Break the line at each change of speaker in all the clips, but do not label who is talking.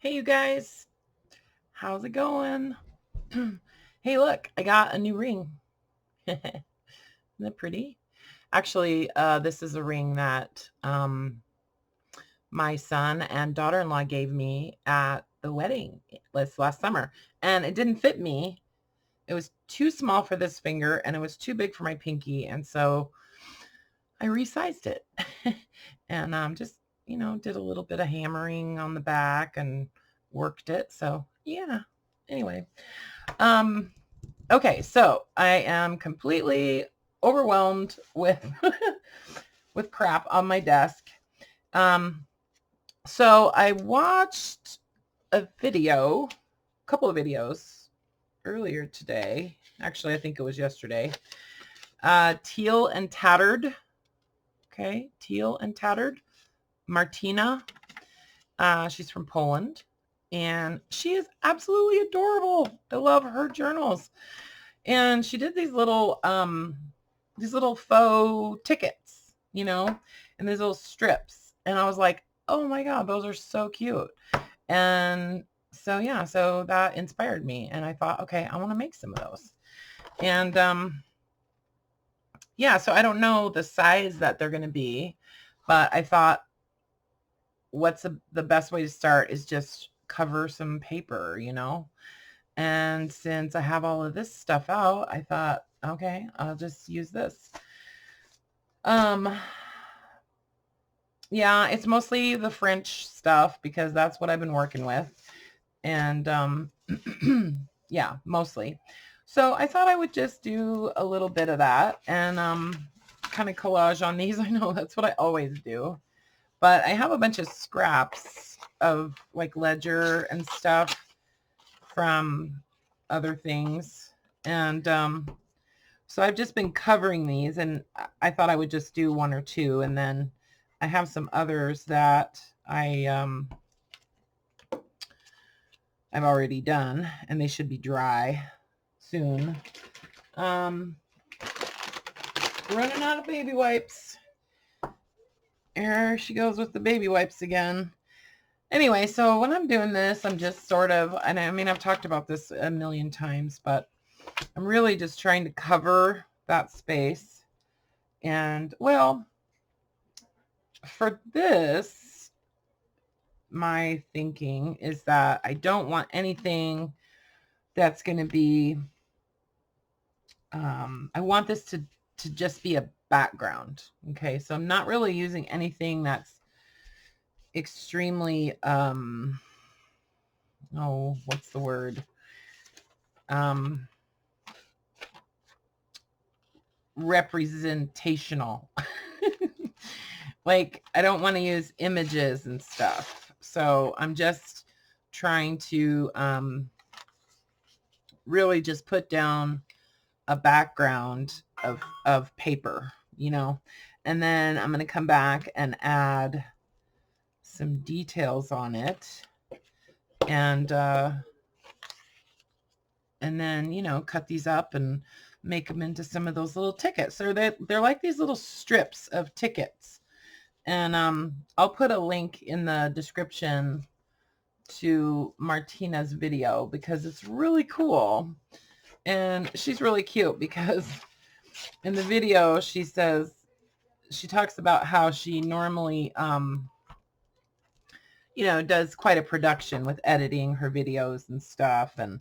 Hey, you guys, how's it going? Hey, look, I got a new ring. Isn't it pretty? Actually, this is a ring that my son and daughter-in-law gave me at the wedding last summer, and it didn't fit me. It was too small for this finger, and it was too big for my pinky, and so I resized it, and just did a little bit of hammering on the back and worked it. So yeah. Anyway. Um, okay, so I am completely overwhelmed with with crap on my desk. So I watched a couple of videos earlier today. Actually, I think it was yesterday. Teal and Tattered. Okay, Teal and Tattered. Martyna. She's from Poland. And she is absolutely adorable. I love her journals. And she did these little faux tickets, and these little strips. And I was like, oh my God, those are so cute. And so, yeah, so that inspired me. And I thought, okay, I want to make some of those. And yeah, so I don't know the size that they're going to be, but I thought what's the best way to start is just cover some paper, And since I have all of this stuff out, I thought, okay, I'll just use this. Yeah, it's mostly the French stuff because that's what I've been working with. And yeah, mostly. So I thought I would just do a little bit of that and kind of collage on these. I know that's what I always do. But I have a bunch of scraps of like ledger and stuff from other things. And so I've just been covering these, and I thought I would just do one or two. And then I have some others that I've already done, and they should be dry soon. Running out of baby wipes. There she goes with the baby wipes again. Anyway, so when I'm doing this, I'm just sort of, and I mean, I've talked about this a million times, but I'm really just trying to cover that space. And well, for this, my thinking is that I don't want anything that's going to be, I want this to just be a background. Okay. So I'm not really using anything that's extremely, oh, what's the word? Representational. Like, I don't want to use images and stuff. So I'm just trying to really just put down a background of paper, and then I'm going to come back and add some details on it, and then cut these up and make them into some of those little tickets. So they're like these little strips of tickets. And I'll put a link in the description to Martyna's video because it's really cool. And she's really cute because in the video she talks about how she normally does quite a production with editing her videos and stuff, and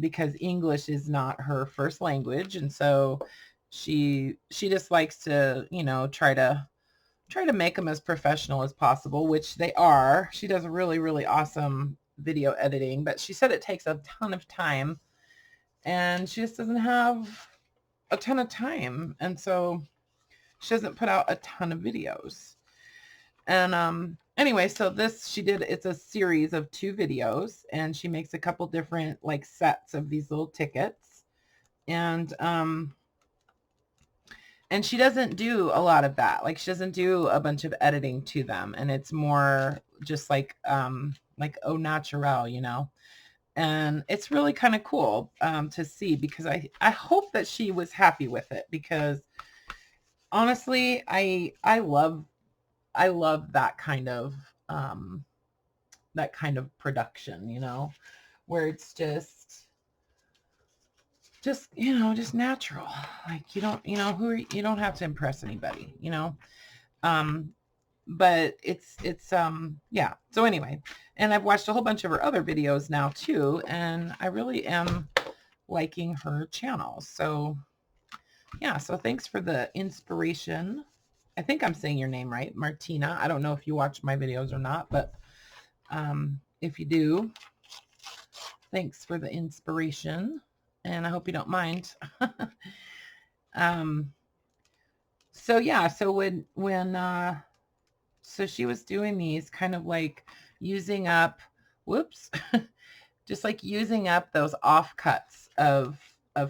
because English is not her first language, and so she just likes to try to make them as professional as possible, which they are. She does really, really awesome video editing, but she said it takes a ton of time, and she just doesn't have a ton of time, and so she doesn't put out a ton of videos. And anyway, so it's a series of 2 videos, and she makes a couple different like sets of these little tickets. And she doesn't do a lot of that. Like, she doesn't do a bunch of editing to them, and it's more just like au naturel, and it's really kind of cool to see, because I hope that she was happy with it, because honestly, I love that kind of that kind of production, you know, where it's just you know, just natural. Like, you don't, you know, you don't have to impress anybody, you know. But it's yeah. So anyway, and I've watched a whole bunch of her other videos now too, and I really am liking her channel. So yeah, so thanks for the inspiration. I think I'm saying your name right, Martyna. I don't know if you watch my videos or not, but if you do, thanks for the inspiration, and I hope you don't mind. So yeah, so so she was doing these kind of like using up, whoops, just like using up those offcuts of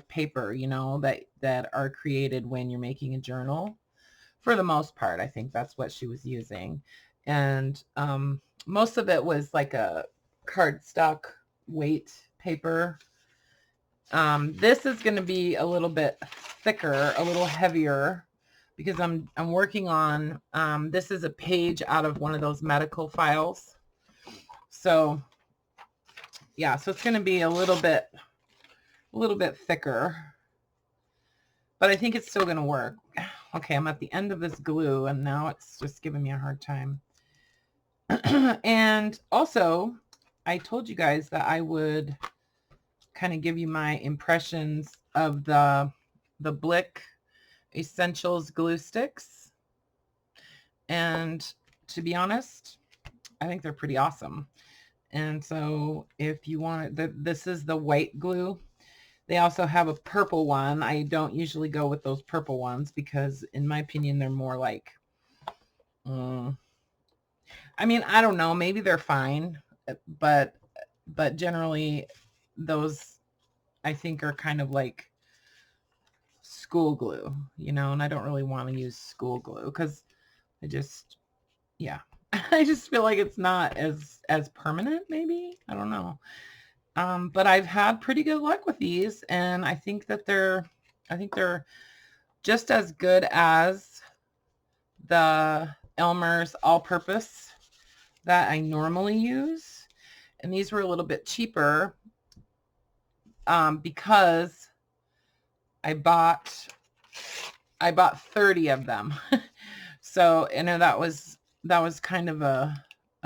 paper, you know, that are created when you're making a journal. For the most part, I think that's what she was using. And most of it was like a cardstock weight paper. This is going to be a little bit thicker, a little heavier, because I'm working on, this is a page out of one of those medical files. So yeah, so it's going to be a little bit thicker, but I think it's still going to work. Okay, I'm at the end of this glue, and now it's just giving me a hard time. And also, I told you guys that I would kind of give you my impressions of the Blick Essentials glue sticks. And to be honest, I think they're pretty awesome. And so if you want it, this is the white glue. They also have a purple one. I don't usually go with those purple ones because in my opinion, they're more like, I mean, I don't know, maybe they're fine, but generally those I think are kind of like school glue, you know, and I don't really want to use school glue because I just, yeah, I just feel like it's not as permanent, maybe. I don't know. But I've had pretty good luck with these, and I think that they're just as good as the Elmer's all-purpose that I normally use. And these were a little bit cheaper because I bought 30 of them. So, and that was kind of a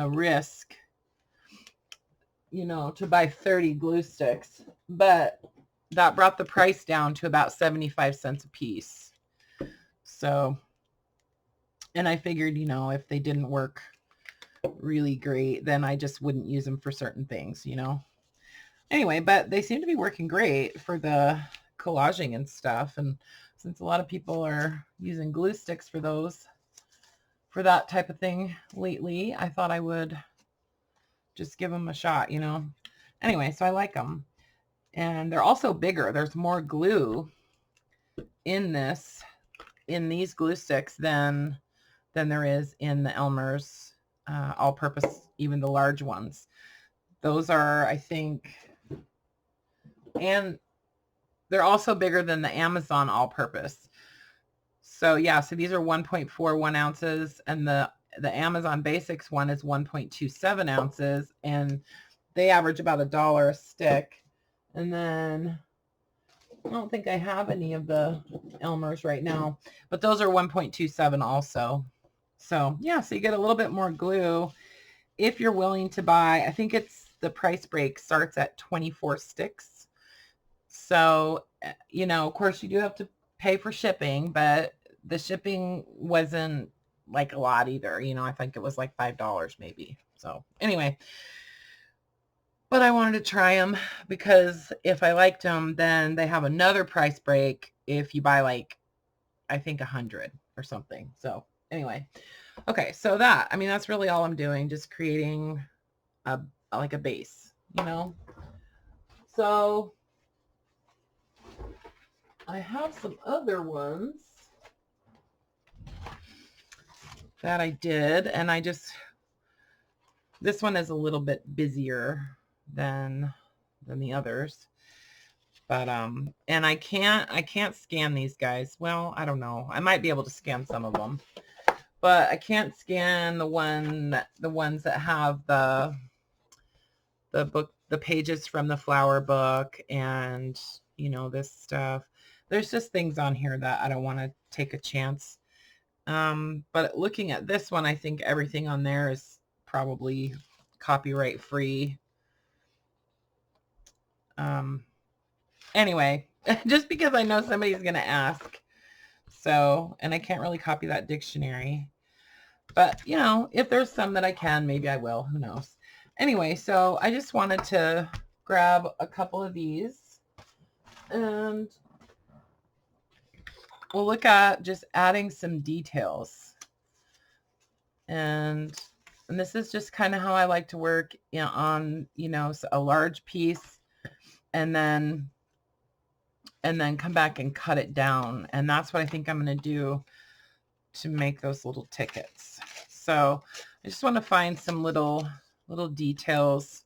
risk, you know, to buy 30 glue sticks, but that brought the price down to about 75 cents a piece. So, and I figured, you know, if they didn't work really great, then I just wouldn't use them for certain things, you know. Anyway, but they seem to be working great for the collaging and stuff. And since a lot of people are using glue sticks for that type of thing lately, I thought I would just give them a shot, you know. Anyway, so I like them. And they're also bigger. There's more glue in these glue sticks than there is in the Elmer's all-purpose, even the large ones. Those are, I think, and they're also bigger than the Amazon all-purpose. So yeah, so these are 1.41 ounces, and the Amazon Basics one is 1.27 ounces, and they average about $1 a stick. And then I don't think I have any of the Elmer's right now, but those are 1.27 also. So yeah, so you get a little bit more glue if you're willing to buy. I think it's the price break starts at 24 sticks. So, you know, of course you do have to pay for shipping, but the shipping wasn't like a lot either. You know, I think it was like $5 maybe. So anyway, but I wanted to try them because if I liked them, then they have another price break if you buy like, I think 100 or something. So anyway, okay. So that, I mean, that's really all I'm doing. Just creating like a base, you know? So I have some other ones that I did, and this one is a little bit busier than the others, but and I can't scan these guys. Well, I don't know, I might be able to scan some of them, but I can't scan the ones that have the the pages from the flower book, and you know, this stuff. There's just things on here that I don't want to take a chance. But looking at this one, I think everything on there is probably copyright free. Anyway, just because I know somebody's going to ask. So, and I can't really copy that dictionary. But, you know, if there's some that I can, maybe I will. Who knows? Anyway, so I just wanted to grab a couple of these. And we'll look at just adding some details. And this is just kind of how I like to work, you know, on, you know, a large piece, and then come back and cut it down. And that's what I think I'm going to do to make those little tickets. So I just want to find some little details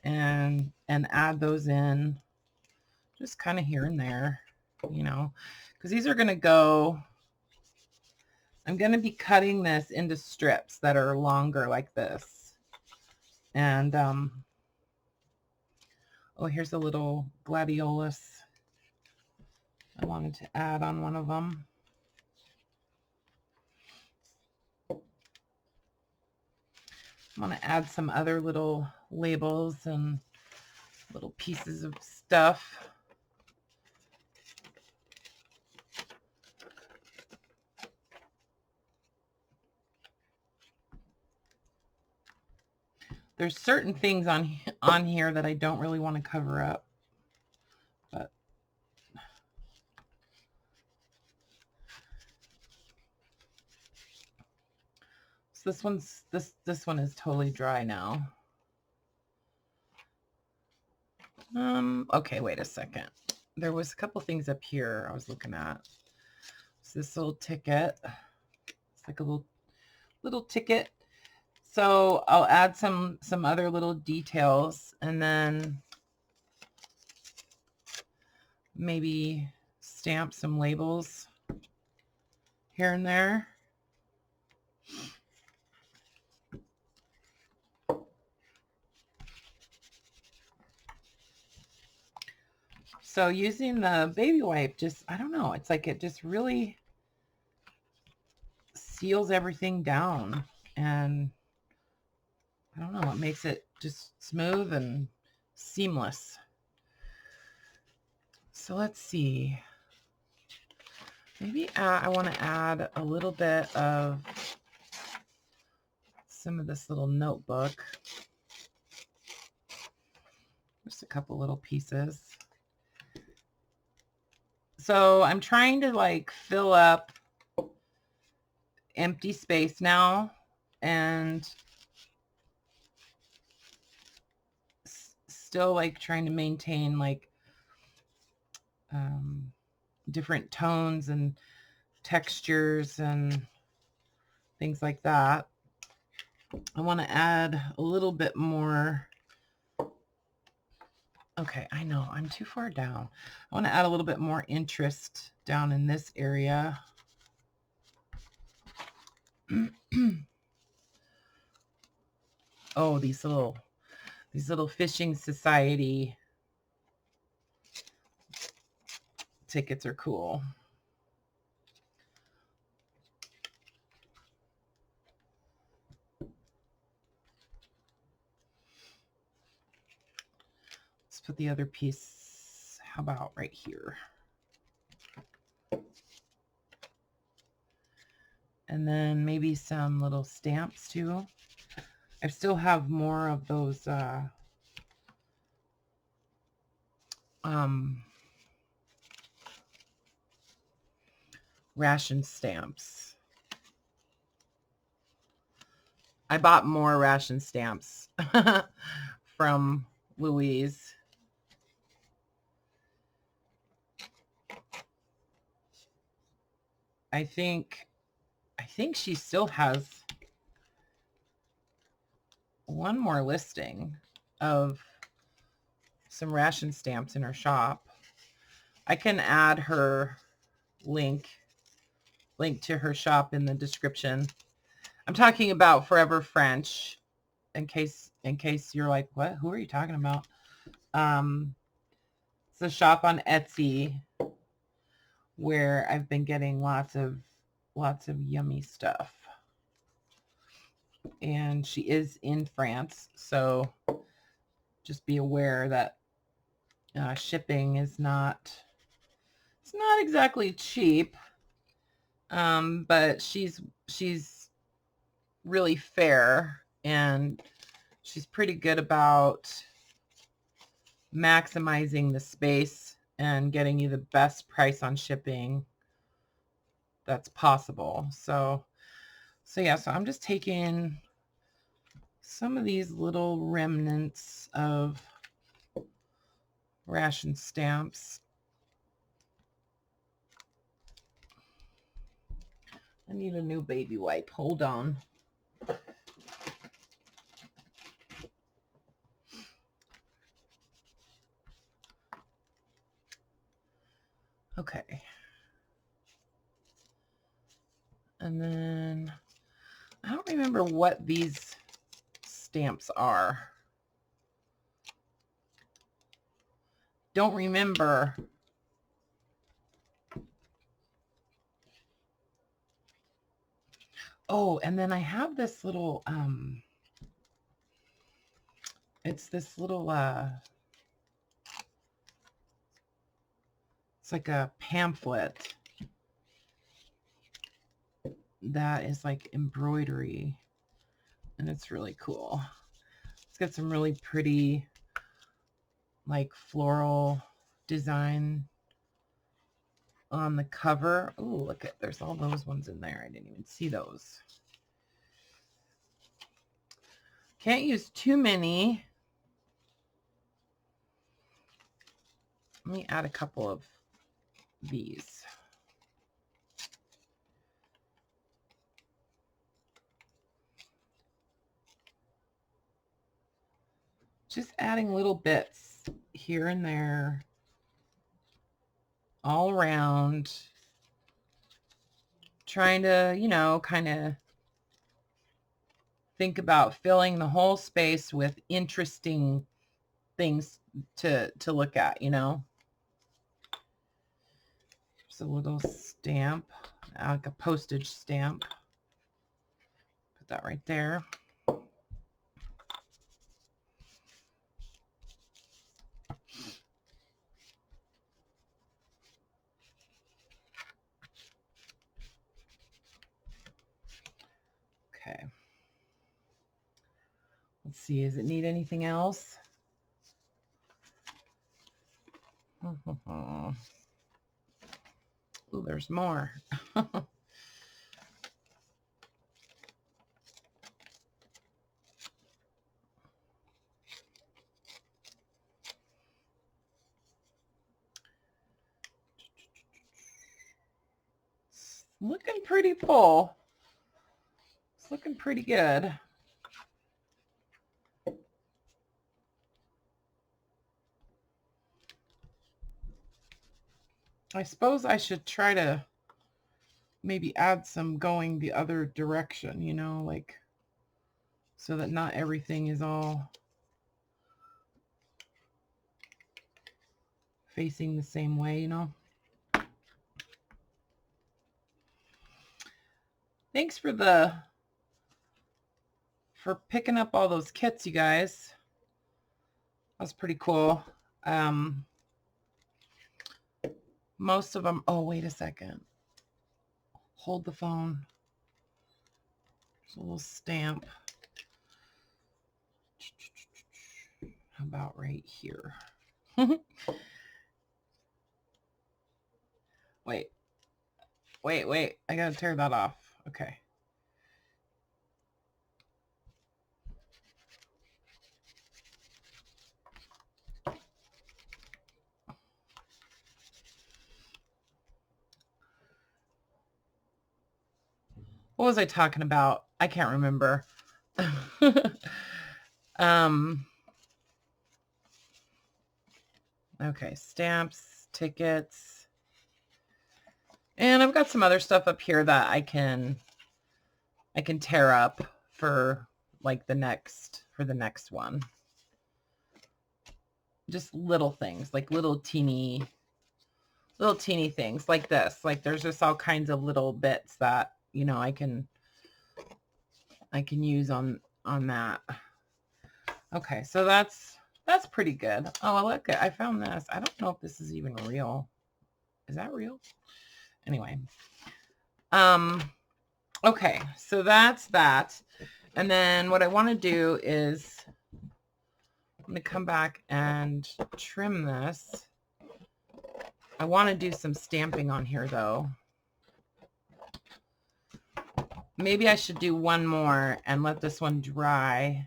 and add those in just kind of here and there, you know, because these are going to go, I'm going to be cutting this into strips that are longer like this. And, oh, here's a little gladiolus I wanted to add on one of them. I'm going to add some other little labels and little pieces of stuff. There's certain things on here that I don't really want to cover up, but so this one is totally dry now. Okay, wait a second. There was a couple things up here I was looking at. It's this little ticket. It's like a little ticket. So I'll add some other little details, and then maybe stamp some labels here and there. So using the baby wipe, just, I don't know, it's like it just really seals everything down, and I don't know, it makes it just smooth and seamless. So let's see. Maybe I want to add a little bit of some of this little notebook. Just a couple little pieces. So I'm trying to like fill up empty space now, and still like trying to maintain like different tones and textures and things like that. I want to add a little bit more. Okay, I know I'm too far down. I want to add a little bit more interest down in this area. Oh, these little fishing society tickets are cool. Let's put the other piece, how about right here? And then maybe some little stamps too. I still have more of those ration stamps. I bought more ration stamps from Louise. I think she still has one more listing of some ration stamps in her shop. I can add her link to her shop in the description. I'm talking about Forever French. in case you're like, what? Who are you talking about? It's a shop on Etsy where I've been getting lots of yummy stuff. And she is in France, so just be aware that shipping is not exactly cheap. But she's really fair, and she's pretty good about maximizing the space and getting you the best price on shipping that's possible. So yeah, so I'm just taking some of these little remnants of ration stamps. I need a new baby wipe. Hold on. Okay. And then I don't remember what these stamps are. Don't remember. Oh, and then I have this little, it's this little, it's like a pamphlet that is like embroidery, and it's really cool. It's got some really pretty, like, floral design on the cover. Oh, look at, there's all those ones in there. I didn't even see those. Can't use too many. Let me add a couple of these. Just adding little bits here and there, all around, trying to, you know, kind of think about filling the whole space with interesting things to look at, you know. Just a little stamp, like a postage stamp. Put that right there. Okay. Let's see, does it need anything else? Oh, there's more. It's looking pretty full. It's looking pretty good. I suppose I should try to maybe add some going the other direction, you know, like, so that not everything is all facing the same way, you know. Thanks for picking up all those kits, you guys. That's pretty cool. Most of them, oh, wait a second. Hold the phone. There's a little stamp. How about right here? Wait. I gotta tear that off. Okay. What was I talking about? I can't remember. Okay, stamps, tickets. And I've got some other stuff up here that I can tear up for like the next one. Just little things, like little teeny things like this. Like there's just all kinds of little bits that, you know, I can use on that. Okay, so that's pretty good. Oh, look, I found this. I don't know if this is even real. Is that real? Anyway. Okay, so that's that. And then what I want to do is I'm going to come back and trim this. I want to do some stamping on here though. Maybe I should do one more and let this one dry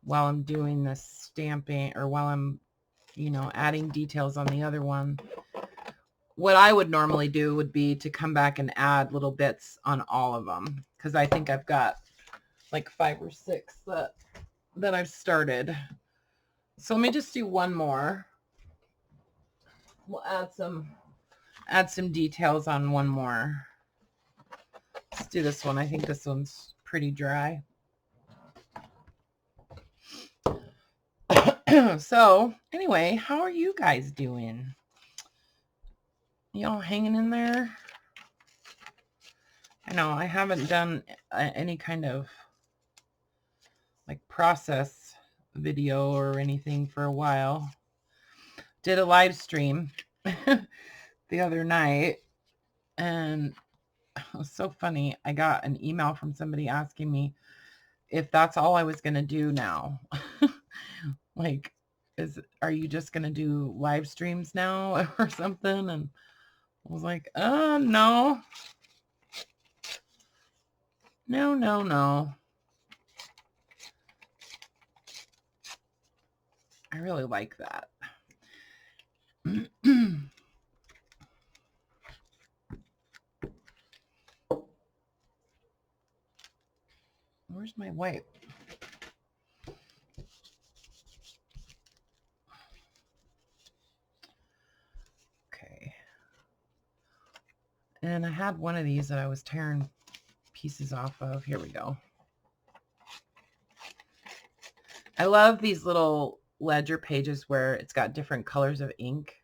while I'm doing this stamping, or while I'm, you know, adding details on the other one. What I would normally do would be to come back and add little bits on all of them, because I think I've got like 5 or 6 that I've started. So let me just do one more. We'll add some details on one more. Let's do this one. I think this one's pretty dry. So anyway, how are you guys doing? Y'all hanging in there? I know I haven't done any kind of like process video or anything for a while. Did a live stream the other night, and it was so funny. I got an email from somebody asking me if that's all I was going to do now. Like, are you just going to do live streams now or something? And I was like, no. No. I really like that. Where's my wipe? Okay. And I had one of these that I was tearing pieces off of. Here we go. I love these little ledger pages where it's got different colors of ink.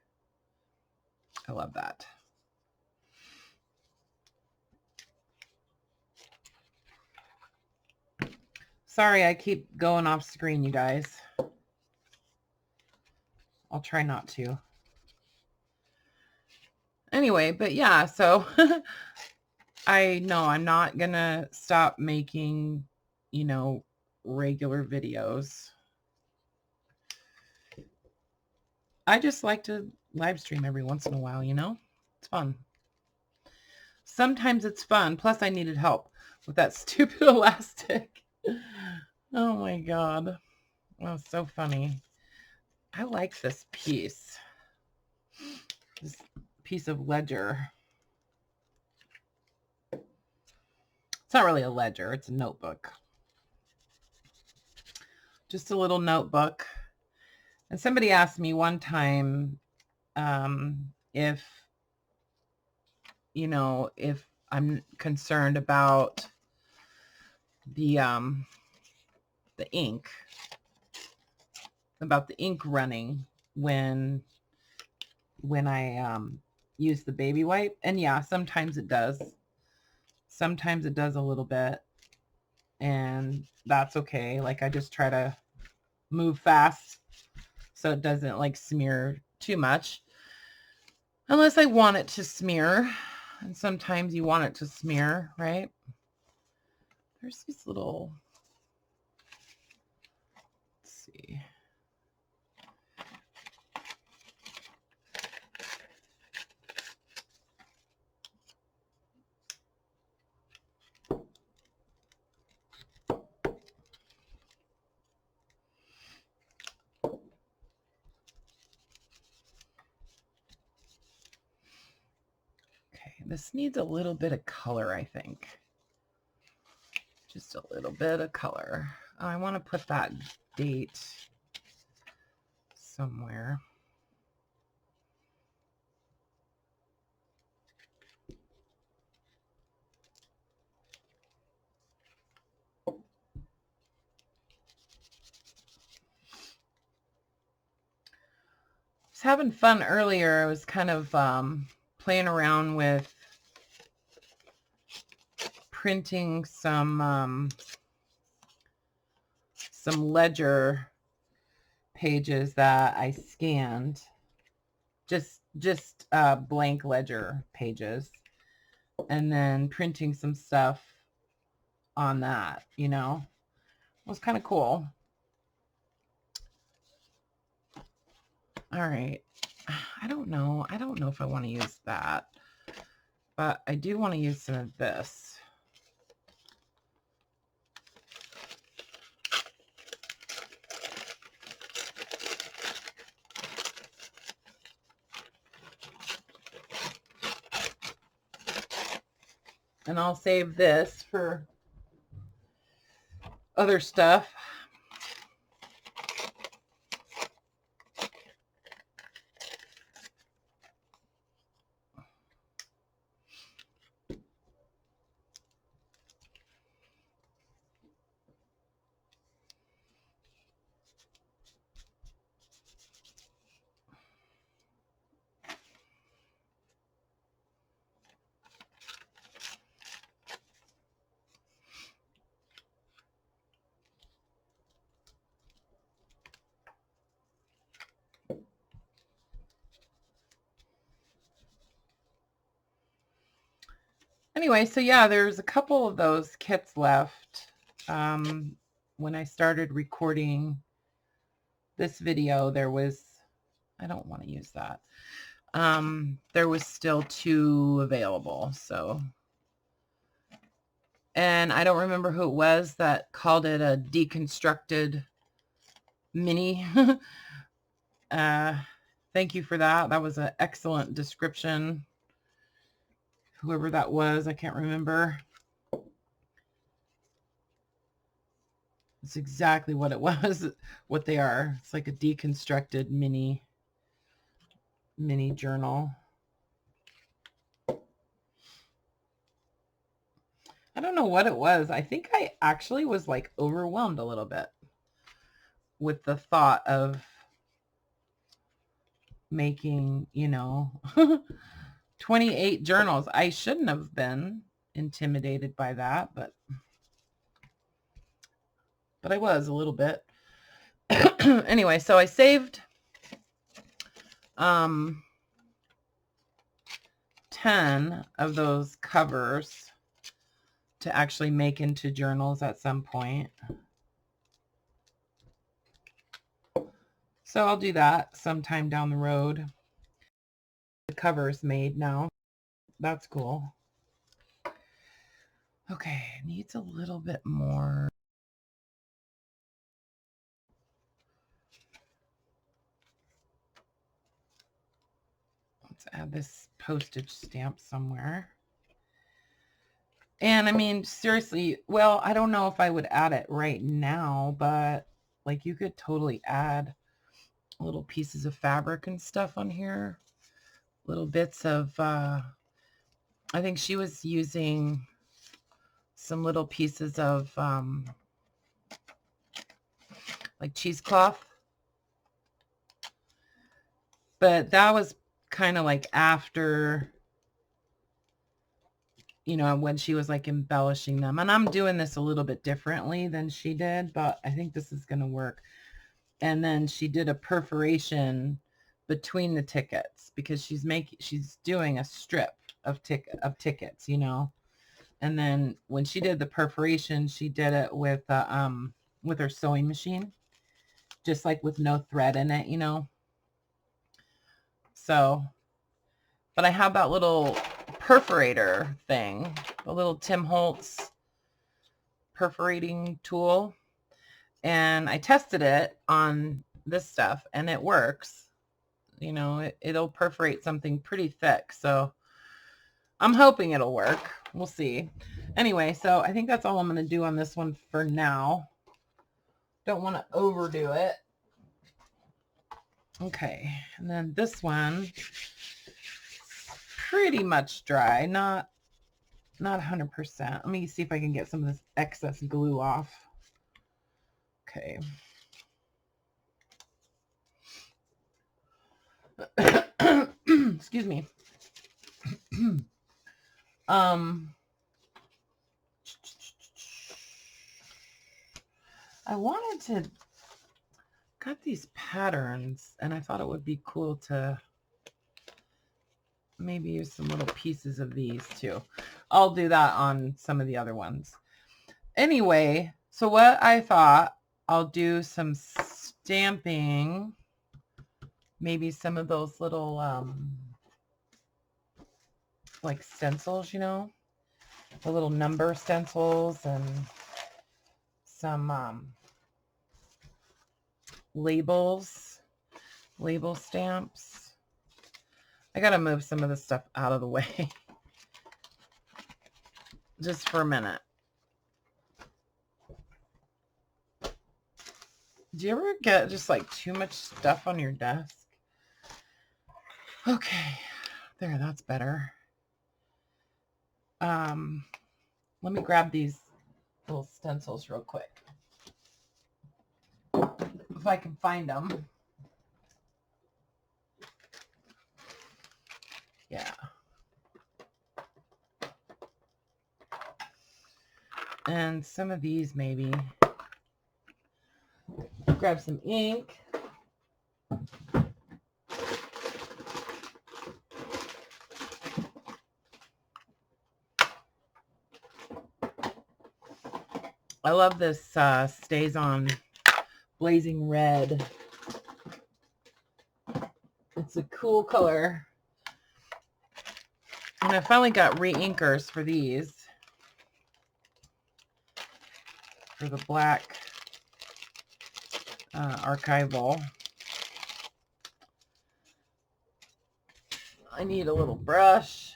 I love that. Sorry, I keep going off screen, you guys. I'll try not to. Anyway, but yeah, so I know I'm not gonna stop making, you know, regular videos. I just like to live stream every once in a while, you know? It's fun. Sometimes it's fun. Plus, I needed help with that stupid elastic. Oh my God. Oh, so funny. I like this piece. This piece of ledger. It's not really a ledger. It's a notebook. Just a little notebook. And somebody asked me one time if, you know, if I'm concerned about the ink, running when I use the baby wipe. And yeah, sometimes it does. Sometimes it does a little bit, and that's okay. Like, I just try to move fast so it doesn't like smear too much, unless I want it to smear. And sometimes you want it to smear, right? There's these little, let's see. This needs a little bit of color, I think. Just a little bit of color. Oh, I want to put that date somewhere. was having fun earlier. I was kind of playing around with printing some ledger pages that I scanned, just blank ledger pages, and then printing some stuff on that, you know. It was kind of cool. All right. I don't know if I want to use that, but I do want to use some of this. And I'll save this for other stuff. Anyway, so yeah, there's a couple of those kits left. When I started recording this video, there was, I don't want to use that. There was still 2 available. So, and I don't remember who it was that called it a deconstructed mini. Thank you for that. That was an excellent description. Whoever that was, I can't remember. It's exactly what it was, what they are. It's like a deconstructed mini journal. I don't know what it was. I think I actually was like overwhelmed a little bit with the thought of making, you know, 28 journals. I shouldn't have been intimidated by that, but I was a little bit. Anyway, so I saved 10 of those covers to actually make into journals at some point. So I'll do that sometime down the road. The cover's made now. That's cool. Okay, needs a little bit more. Let's add this postage stamp somewhere. And I mean, seriously, well, I don't know if I would add it right now, but like you could totally add little pieces of fabric and stuff on here. Little bits of, I think she was using some little pieces of like cheesecloth. But that was kind of like after, you know, when she was like embellishing them. And I'm doing this a little bit differently than she did, but I think this is going to work. And then she did a perforation between the tickets because she's doing a strip of tickets, you know. And then when she did the perforation, she did it with her sewing machine, just like with no thread in it, you know. So, but I have that little perforator thing, a little Tim Holtz perforating tool, and I tested it on this stuff and it works. You know, it'll perforate something pretty thick, so I'm hoping it'll work. We'll see. Anyway, so I think that's all I'm going to do on this one for now. Don't want to overdo it. Okay, and then this one, pretty much dry, not 100%. Let me see if I can get some of this excess glue off. Okay. excuse me. I wanted to cut these patterns, and I thought it would be cool to maybe use some little pieces of these too. I'll do that on some of the other ones. Anyway, so what I thought, I'll do some stamping, maybe some of those little like stencils, you know, the little number stencils, and some label stamps. I gotta move some of this stuff out of the way just for a minute. Do you ever get just like too much stuff on your desk? Okay, there, that's better. Let me grab these little stencils real quick, if I can find them. Yeah. And some of these maybe. Grab some ink. I love this Stays On Blazing Red. It's a cool color. And I finally got re-inkers for these. For the black archival. I need a little brush.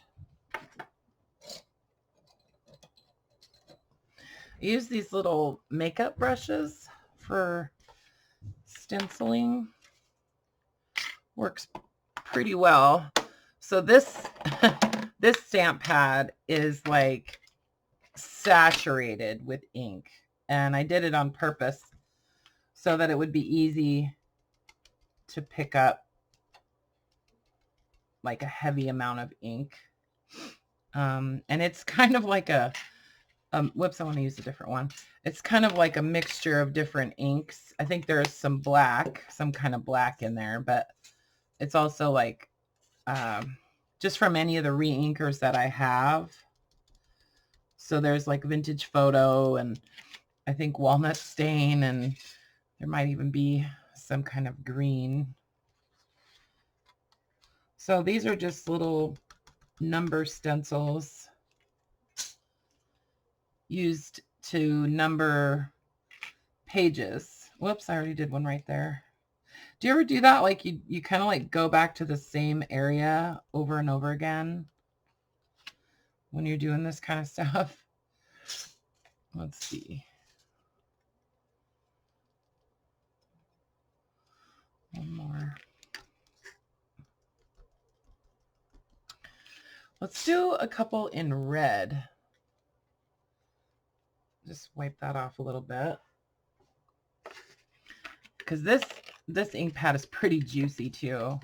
I use these little makeup brushes for stenciling. Works pretty well. So this this stamp pad is like saturated with ink, and I did it on purpose so that it would be easy to pick up like a heavy amount of ink. And it's kind of like a whoops, I want to use a different one. It's kind of like a mixture of different inks. I think there's some black, some kind of black in there, but it's also like just from any of the re-inkers that I have. So there's like Vintage Photo, and I think Walnut Stain, and there might even be some kind of green. So these are just little number stencils used to number pages. Whoops, I already did one right there. Do you ever do that? Like you kind of like go back to the same area over and over again when you're doing this kind of stuff? Let's see. One more. Let's do a couple in red. Just wipe that off a little bit, because this ink pad is pretty juicy too.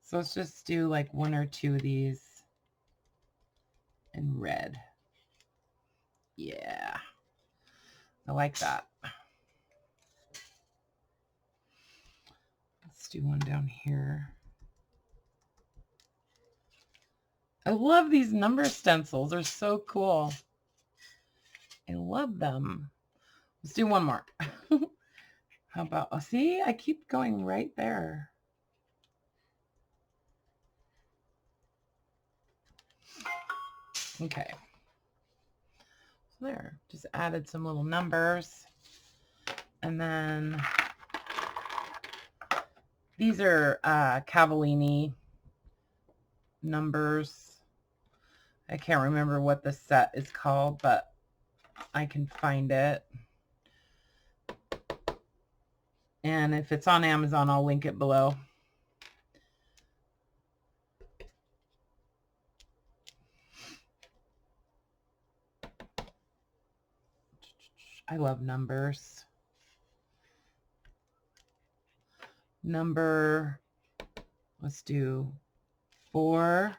So let's just do like one or two of these in red. Yeah, I like that. Let's do one down here. I love these number stencils. They're so cool. I love them. Let's do one more. How about, oh, see, I keep going right there. Okay. So there, just added some little numbers. And then these are Cavallini numbers. I can't remember what the set is called, but I can find it. And if it's on Amazon, I'll link it below. I love numbers. Number Let's do 4,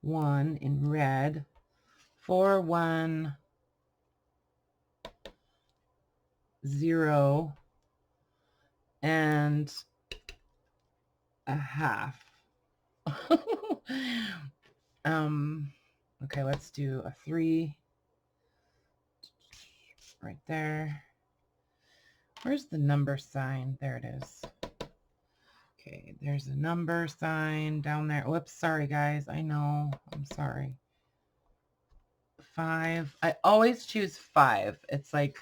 1 in red, 4, 1, 0, and a half. Okay, let's do a 3 right there. Where's the number sign? There it is. Okay, there's a number sign down there. Whoops, sorry guys. I know. I'm sorry. 5. I always choose 5. It's like,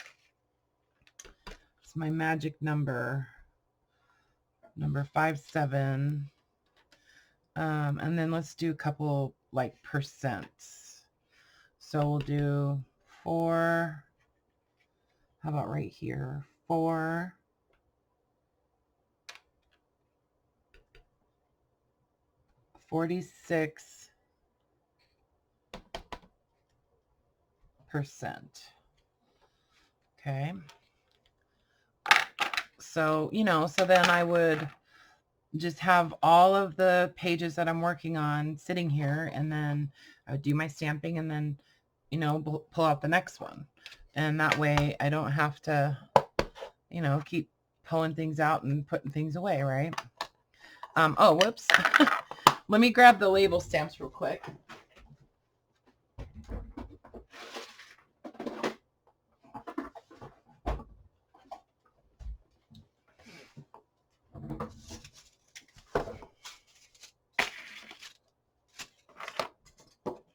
it's my magic number. Number 5, 7. And then let's do a couple like percents. So we'll do 4. How about right here? 4. 46%. Okay. So, you know, so then I would just have all of the pages that I'm working on sitting here, and then I would do my stamping and then, you know, pull out the next one. And that way I don't have to, you know, keep pulling things out and putting things away, right? Oh, whoops. Let me grab the label stamps real quick.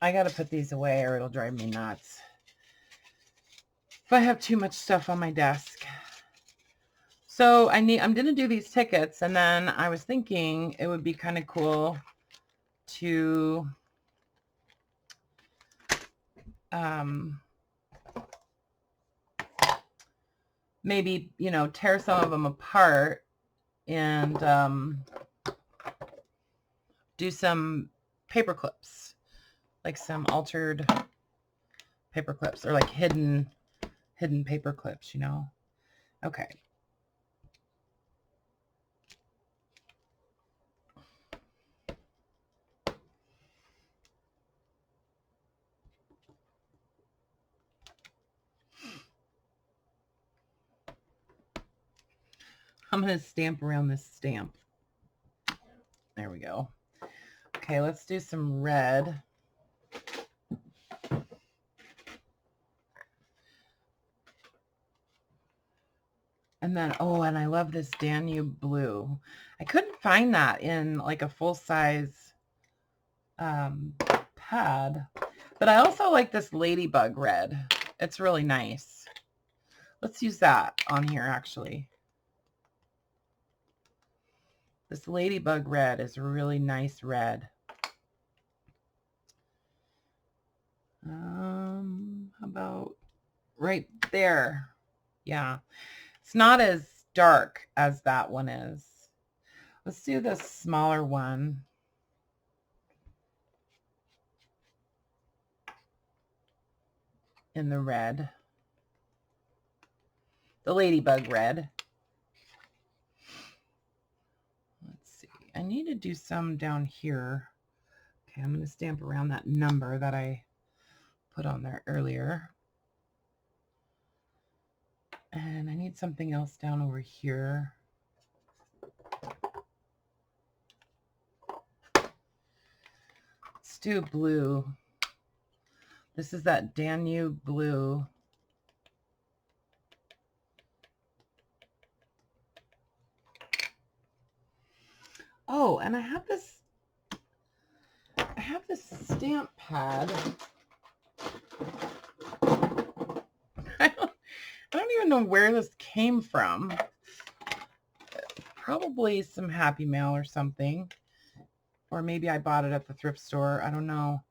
I got to put these away or it'll drive me nuts if I have too much stuff on my desk. So I'm going to do these tickets, and then I was thinking it would be kind of cool to maybe, you know, tear some of them apart and do some paper clips, like some altered paper clips, or like hidden paper clips, you know. Okay. I'm going to stamp around this stamp. There we go. Okay, let's do some red. And then, oh, and I love this Danube blue. I couldn't find that in like a full-size pad. But I also like this ladybug red. It's really nice. Let's use that on here, actually. This ladybug red is a really nice red. How about right there? Yeah. It's not as dark as that one is. Let's do the smaller one. In the red. The ladybug red. Let's see. I need to do some down here. Okay, I'm going to stamp around that number that I put on there earlier. And I need something else down over here. Let's do blue. This is that Danube blue. Oh, and I have this stamp pad. I don't even know where this came from. Probably some Happy Mail or something. Or maybe I bought it at the thrift store. I don't know.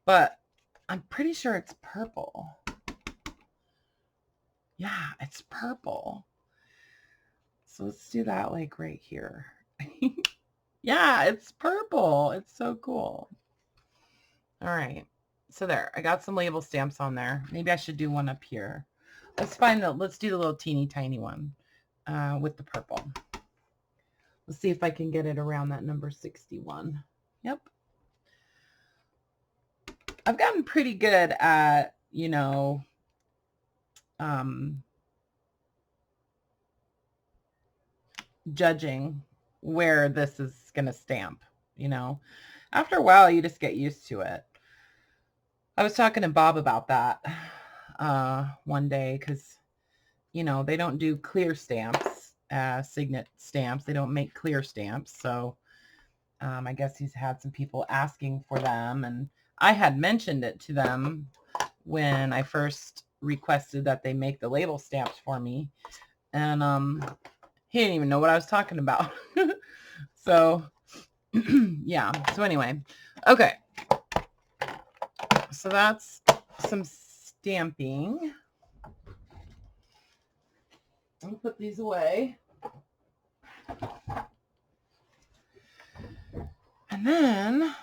But I'm pretty sure it's purple. Yeah, it's purple. So let's do that like right here. Yeah, it's purple. It's so cool. All right. So there, I got some label stamps on there. Maybe I should do one up here. Let's do the little teeny tiny one with the purple. Let's see if I can get it around that number 61. Yep. I've gotten pretty good at, you know, judging where this is going to stamp, you know. After a while, you just get used to it. I was talking to Bob about that one day because, you know, they don't do clear stamps, Signet stamps. They don't make clear stamps. So I guess he's had some people asking for them. And I had mentioned it to them when I first requested that they make the label stamps for me. And he didn't even know what I was talking about. So, yeah. So anyway, okay. So that's some stamping. I'll put these away. And then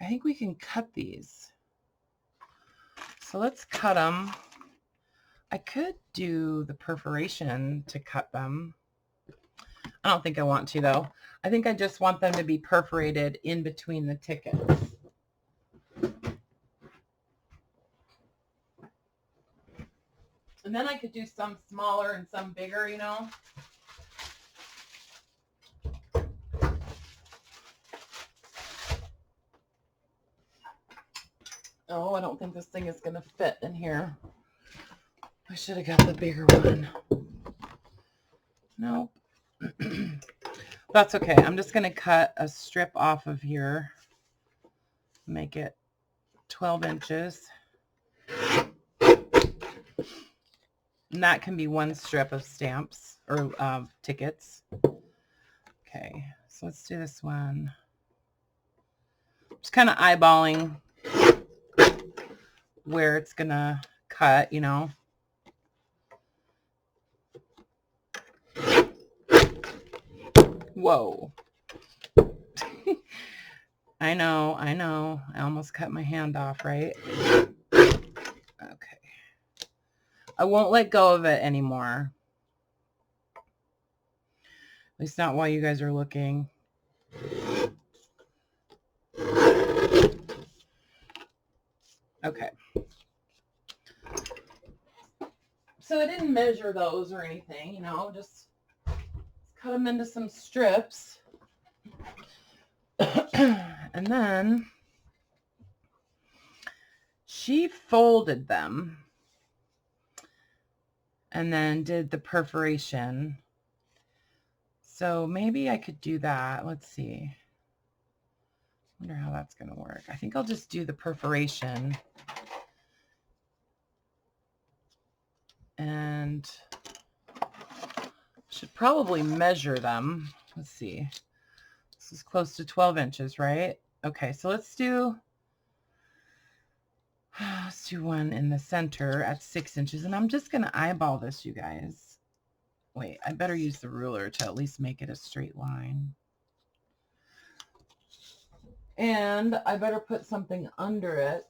I think we can cut these. So let's cut them. I could do the perforation to cut them. I don't think I want to, though. I think I just want them to be perforated in between the tickets. And then I could do some smaller and some bigger, you know. Oh, I don't think this thing is going to fit in here. I should have got the bigger one. Nope. That's okay. I'm just going to cut a strip off of here. Make it 12 inches. And that can be one strip of stamps or tickets. Okay, so let's do this one. Just kind of eyeballing where it's going to cut, you know. Whoa. I know. I almost cut my hand off, right? Okay. I won't let go of it anymore. At least not while you guys are looking. Okay. So I didn't measure those or anything, you know, just cut them into some strips. And then she folded them and then did the perforation. So maybe I could do that. Let's see. I wonder how that's going to work. I think I'll just do the perforation. And should probably measure them. Let's see. This is close to 12 inches, right? Okay, so let's do one in the center at 6 inches. And I'm just going to eyeball this, you guys. Wait, I better use the ruler to at least make it a straight line. And I better put something under it.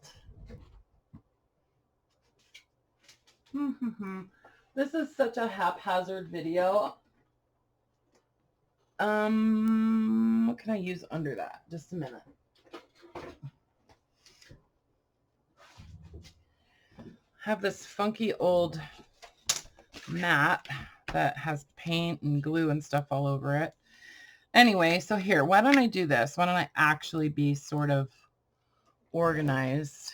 This is such a haphazard video. What can I use under that? Just a minute. I have this funky old mat that has paint and glue and stuff all over it. Anyway, so here, why don't I do this? Why don't I actually be sort of organized?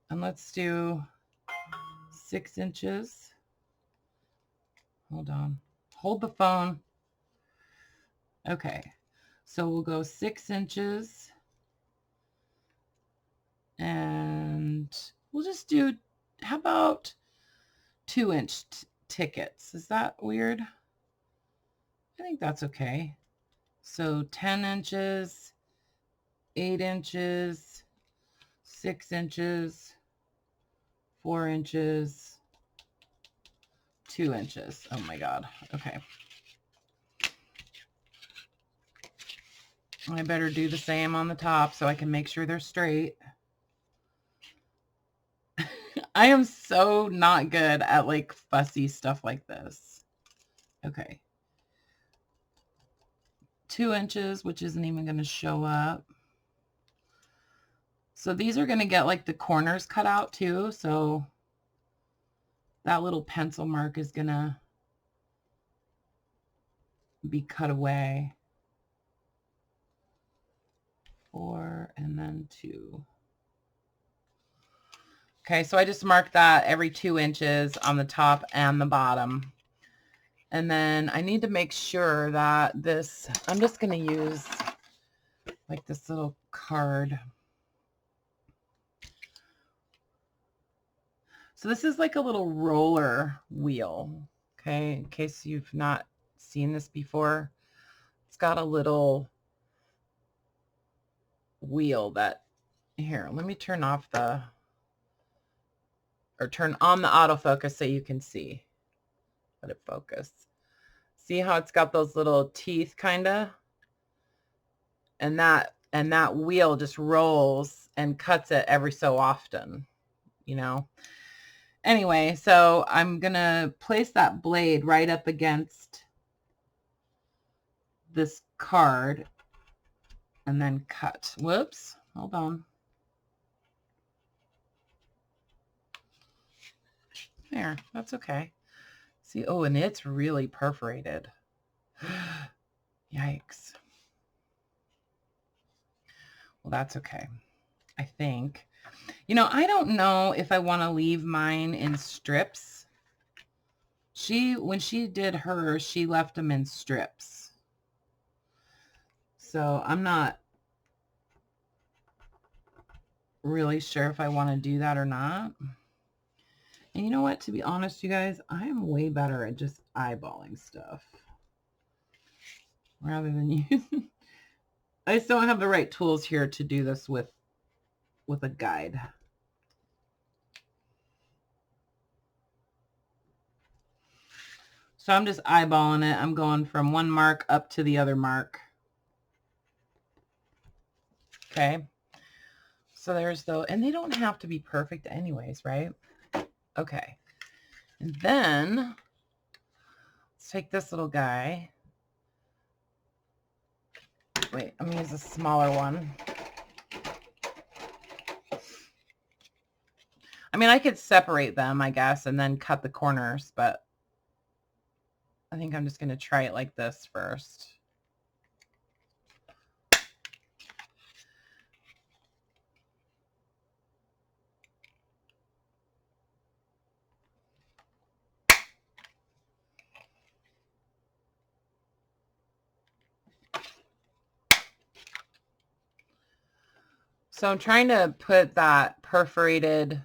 And let's do 6 inches. Hold on. Hold the phone. Okay. So we'll go 6 inches. And we'll just do, how about 2-inch tickets? Is that weird? I think that's okay. So 10 inches, 8 inches, 6 inches, 4 inches, 2 inches. Oh my God. Okay. I better do the same on the top so I can make sure they're straight. I am so not good at like fussy stuff like this. Okay. 2 inches, which isn't even going to show up. So these are going to get like the corners cut out too. So that little pencil mark is going to be cut away. 4 and then 2. Okay, so I just marked that every 2 inches on the top and the bottom. And then I need to make sure that this, I'm just going to use like this little card. So this is like a little roller wheel, okay, in case you've not seen this before. It's got a little wheel that, here, let me turn off the, or turn on the autofocus so you can see. Let it focus. See how it's got those little teeth kind of? And that wheel just rolls and cuts it every so often, you know? Anyway, so I'm going to place that blade right up against this card and then cut. Whoops, hold on. There, that's okay. See, oh, and it's really perforated. Yikes. Well, that's okay. I think. You know, I don't know if I want to leave mine in strips. When she did hers, she left them in strips. So I'm not really sure if I want to do that or not. And you know what? To be honest, you guys, I am way better at just eyeballing stuff rather than using. I just don't have the right tools here to do this with a guide. So I'm just eyeballing it. I'm going from one mark up to the other mark. Okay. So there's those, and they don't have to be perfect anyways, right? Okay. And then let's take this little guy. Wait, I'm going to use a smaller one. I mean, I could separate them, I guess, and then cut the corners, but I think I'm just going to try it like this first. So I'm trying to put that perforated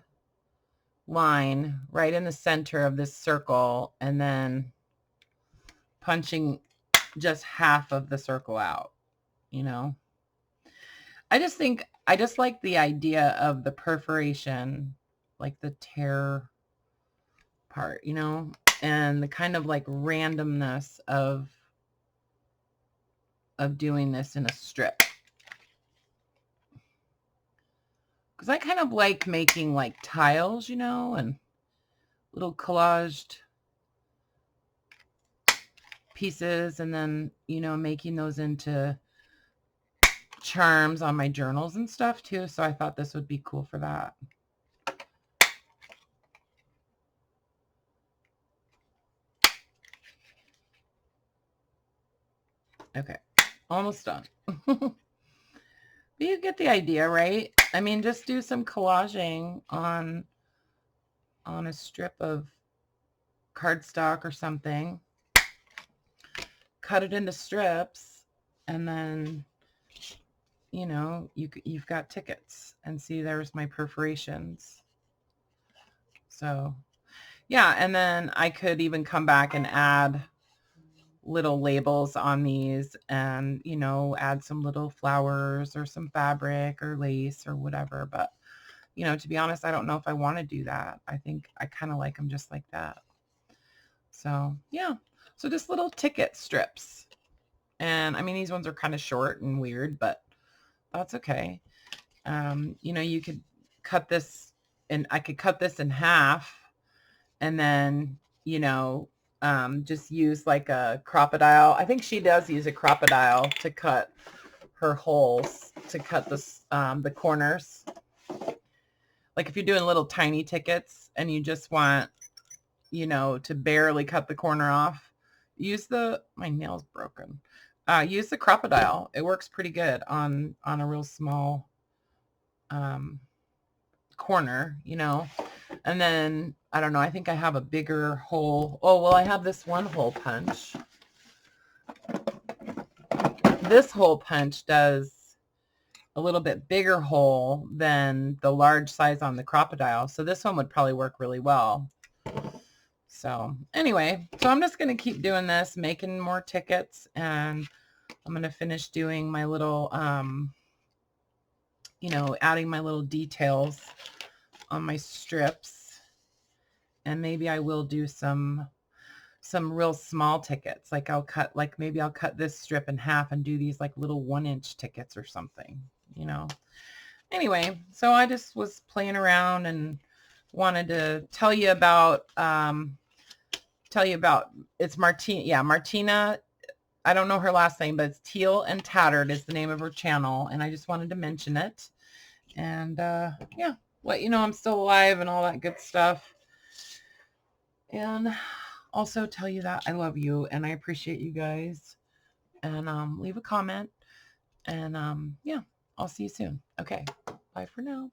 line right in the center of this circle and then punching just half of the circle out, you know. I just like the idea of the perforation, like the tear part, you know, and the kind of like randomness of doing this in a strip. Because I kind of like making like tiles, you know, and little collaged pieces, and then, you know, making those into charms on my journals and stuff too. So I thought this would be cool for that. Okay, almost done. But you get the idea, right? I mean, just do some collaging on a strip of cardstock or something. Cut it into strips, and then, you know, you've got tickets. And see, there's my perforations. So yeah, and then I could even come back and add little labels on these, and, you know, add some little flowers or some fabric or lace or whatever. But, you know, to be honest, I don't know if I want to do that. I think I kind of like them just like that. So yeah, so just little ticket strips. And I mean, these ones are kind of short and weird, but that's okay. You know, you could cut this, and I could cut this in half, and then, you know, just use like a crocodile. I think she does use a crocodile to cut her holes, to cut the corners. Like if you're doing little tiny tickets and you just want, you know, to barely cut the corner off, use my nail's broken. Use the crocodile. It works pretty good on a real small corner, you know. And then, I don't know, I think I have a bigger hole. Oh, well, I have this one hole punch. This hole punch does a little bit bigger hole than the large size on the crocodile. So this one would probably work really well. So anyway, so I'm just going to keep doing this, making more tickets, and I'm going to finish doing my little, you know, adding my little details on my strips. And maybe I will do some real small tickets. Like maybe I'll cut this strip in half and do these like little 1-inch tickets or something, you know. Anyway, so I just was playing around and wanted to tell you about, it's Martyna. Yeah, Martyna. I don't know her last name, but it's Teal and Tattered is the name of her channel. And I just wanted to mention it. And yeah, let you know I'm still alive and all that good stuff. And also tell you that I love you and I appreciate you guys. And leave a comment. And yeah, I'll see you soon. Okay, bye for now.